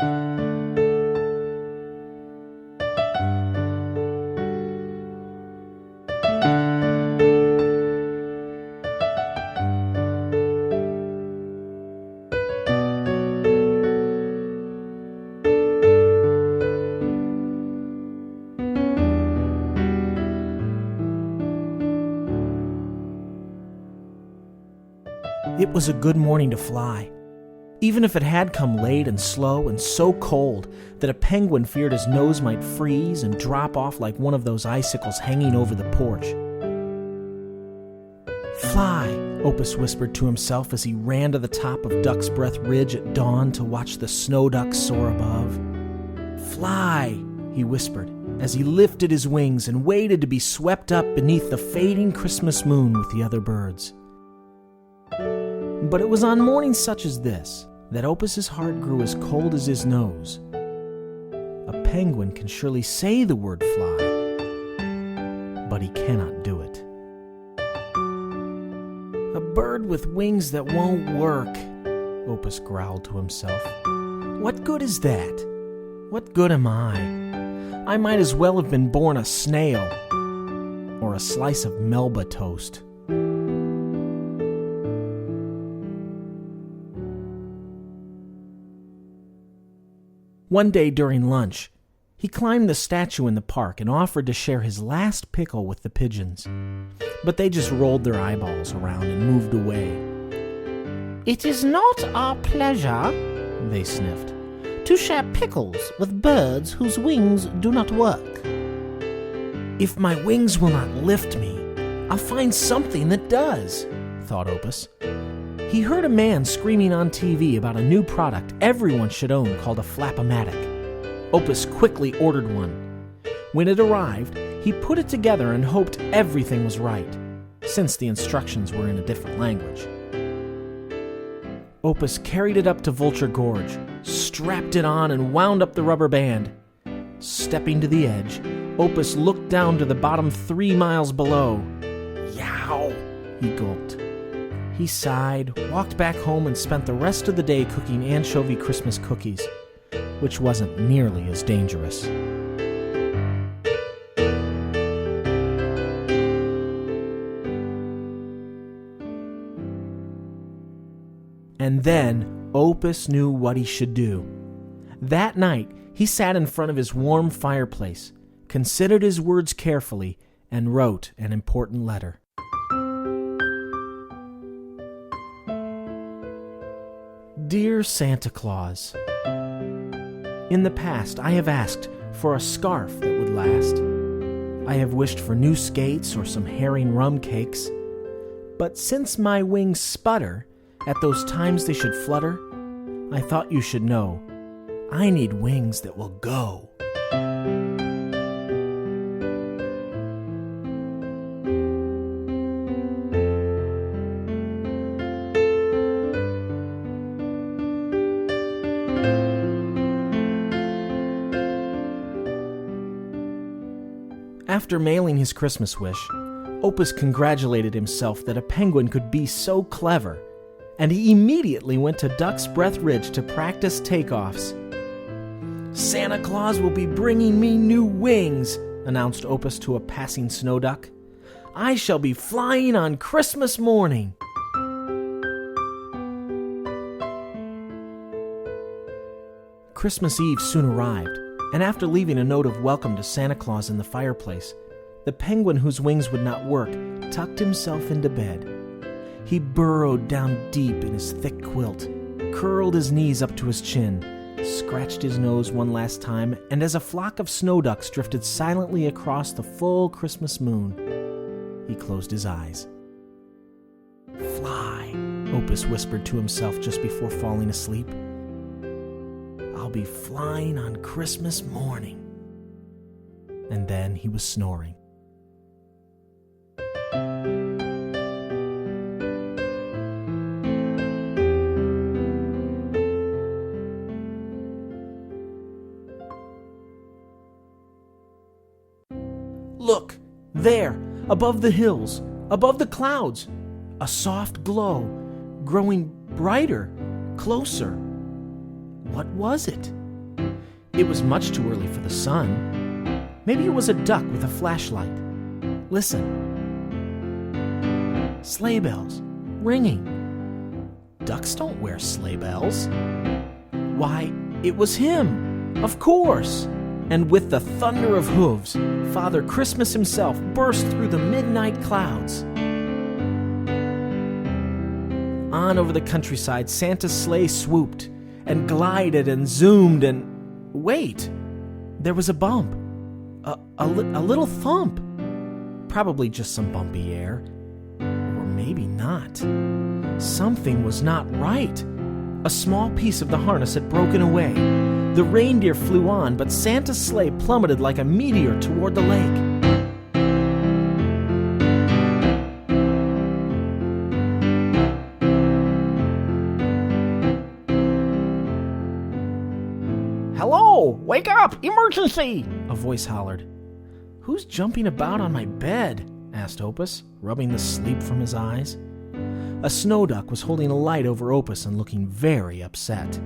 It was a good morning to fly, even if it had come late and slow and so cold that a penguin feared his nose might freeze and drop off like one of those icicles hanging over the porch. "Fly," Opus whispered to himself as he ran to the top of Duck's Breath Ridge at dawn to watch the snow ducks soar above. "Fly," he whispered as he lifted his wings and waited to be swept up beneath the fading Christmas moon with the other birds. But it was on mornings such as this that Opus's heart grew as cold as his nose. A penguin can surely say the word fly, but he cannot do it. "A bird with wings that won't work," Opus growled to himself. "What good is that? What good am I? I might as well have been born a snail or a slice of Melba toast." One day during lunch, he climbed the statue in the park and offered to share his last pickle with the pigeons. But they just rolled their eyeballs around and moved away. "It is not our pleasure," they sniffed, "to share pickles with birds whose wings do not work." "If my wings will not lift me, I'll find something that does," thought Opus. He heard a man screaming on TV about a new product everyone should own called a flap-o-matic. Opus quickly ordered one. When it arrived, he put it together and hoped everything was right, since the instructions were in a different language. Opus carried it up to Vulture Gorge, strapped it on, and wound up the rubber band. Stepping to the edge, Opus looked down to the bottom 3 miles below. "Yow!" he gulped. He sighed, walked back home, and spent the rest of the day cooking anchovy Christmas cookies, which wasn't nearly as dangerous. And then Opus knew what he should do. That night, he sat in front of his warm fireplace, considered his words carefully, and wrote an important letter. Dear Santa Claus, in the past I have asked for a scarf that would last. I have wished for new skates or some herring rum cakes. But since my wings sputter at those times they should flutter, I thought you should know I need wings that will go. After mailing his Christmas wish, Opus congratulated himself that a penguin could be so clever, and he immediately went to Duck's Breath Ridge to practice takeoffs. "Santa Claus will be bringing me new wings," announced Opus to a passing snow duck. "I shall be flying on Christmas morning." Christmas Eve soon arrived, and after leaving a note of welcome to Santa Claus in the fireplace, the penguin whose wings would not work tucked himself into bed. He burrowed down deep in his thick quilt, curled his knees up to his chin, scratched his nose one last time, and as a flock of snow ducks drifted silently across the full Christmas moon, he closed his eyes. "Fly," Opus whispered to himself just before falling asleep. "I'll be flying on Christmas morning." And then he was snoring. Look, there, above the hills, above the clouds, a soft glow, growing brighter, closer. What was it? It was much too early for the sun. Maybe it was a duck with a flashlight. Listen. Sleigh bells, ringing. Ducks don't wear sleigh bells. Why, it was him, of course. And with the thunder of hooves, Father Christmas himself burst through the midnight clouds. On over the countryside, Santa's sleigh swooped and glided and zoomed and... Wait! There was a bump. A little thump. Probably just some bumpy air. Or maybe not. Something was not right. A small piece of the harness had broken away. The reindeer flew on, but Santa's sleigh plummeted like a meteor toward the lake. Hello! Wake up! Emergency! A voice hollered. Who's jumping about on my bed? Asked Opus, rubbing the sleep from his eyes. A snow duck was holding a light over Opus and looking very upset.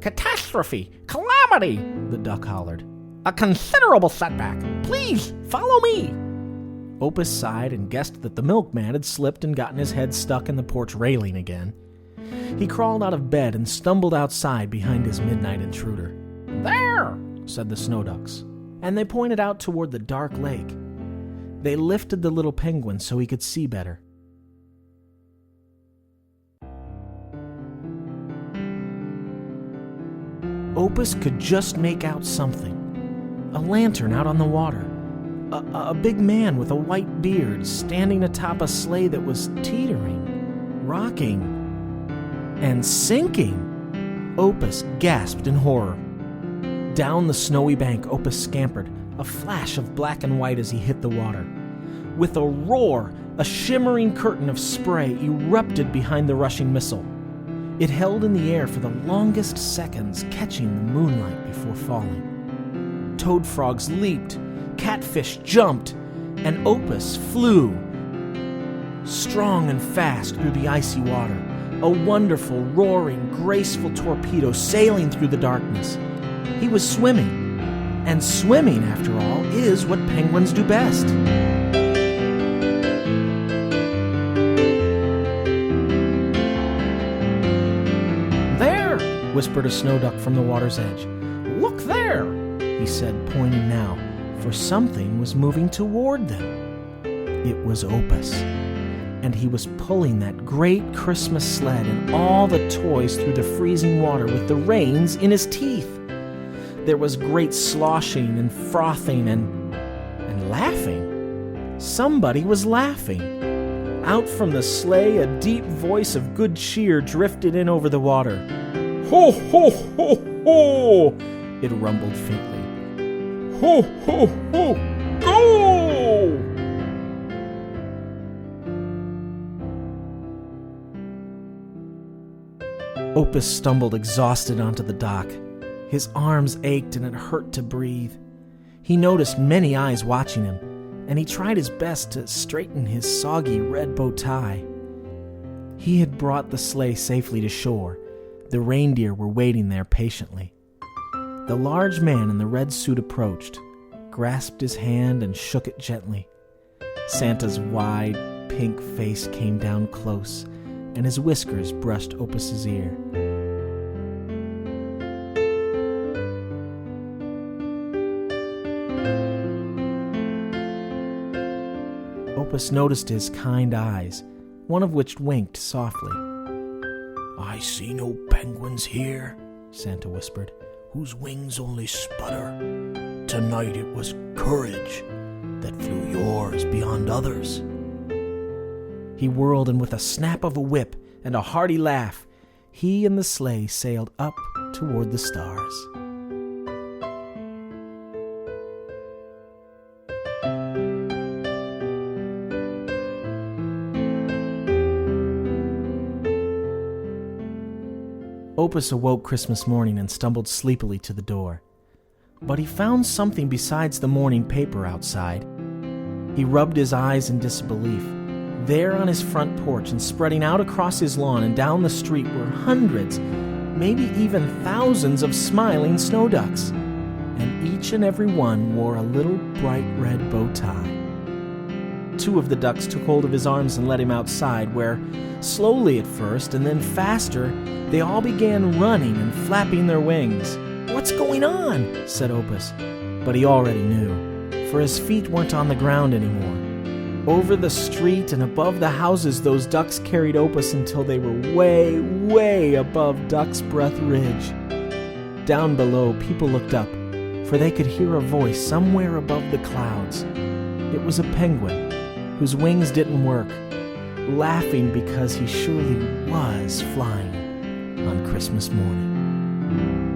Catastrophe! Calamity! The duck hollered. A considerable setback! Please, follow me! Opus sighed and guessed that the milkman had slipped and gotten his head stuck in the porch railing again. He crawled out of bed and stumbled outside behind his midnight intruder. There! Said the snow ducks, and they pointed out toward the dark lake. They lifted the little penguin so he could see better. Opus could just make out something. A lantern out on the water. A big man with a white beard standing atop a sleigh that was teetering, rocking, and sinking. Opus gasped in horror. Down the snowy bank, Opus scampered, a flash of black and white as he hit the water. With a roar, a shimmering curtain of spray erupted behind the rushing missile. It held in the air for the longest seconds, catching the moonlight before falling. Toad frogs leaped, catfish jumped, and Opus flew. Strong and fast through the icy water, a wonderful, roaring, graceful torpedo sailing through the darkness. He was swimming, and swimming, after all, is what penguins do best. There! Whispered a snow duck from the water's edge. Look there! He said, pointing now, for something was moving toward them. It was Opus, and he was pulling that great Christmas sled and all the toys through the freezing water with the reins in his teeth. There was great sloshing and frothing and laughing. Somebody was laughing. Out from the sleigh, a deep voice of good cheer drifted in over the water. Ho, ho, ho, ho! It rumbled faintly. Ho, ho, ho! Go! Opus stumbled exhausted onto the dock. His arms ached and it hurt to breathe. He noticed many eyes watching him, and he tried his best to straighten his soggy red bow tie. He had brought the sleigh safely to shore. The reindeer were waiting there patiently. The large man in the red suit approached, grasped his hand and shook it gently. Santa's wide, pink face came down close, and his whiskers brushed Opus's ear. Opus noticed his kind eyes, one of which winked softly. "I see no penguins here," Santa whispered, "whose wings only sputter. Tonight it was courage that flew yours beyond others." He whirled, and with a snap of a whip and a hearty laugh, he and the sleigh sailed up toward the stars. Opus awoke Christmas morning and stumbled sleepily to the door. But he found something besides the morning paper outside. He rubbed his eyes in disbelief. There on his front porch and spreading out across his lawn and down the street were hundreds, maybe even thousands of smiling snow ducks, and each and every one wore a little bright red bow tie. 2 of the ducks took hold of his arms and led him outside, where, slowly at first and then faster, they all began running and flapping their wings. "What's going on?" said Opus, but he already knew, for his feet weren't on the ground anymore. Over the street and above the houses, those ducks carried Opus until they were way, way above Duck's Breath Ridge. Down below, people looked up, for they could hear a voice somewhere above the clouds. It was a penguin, whose wings didn't work, laughing because he surely was flying on Christmas morning.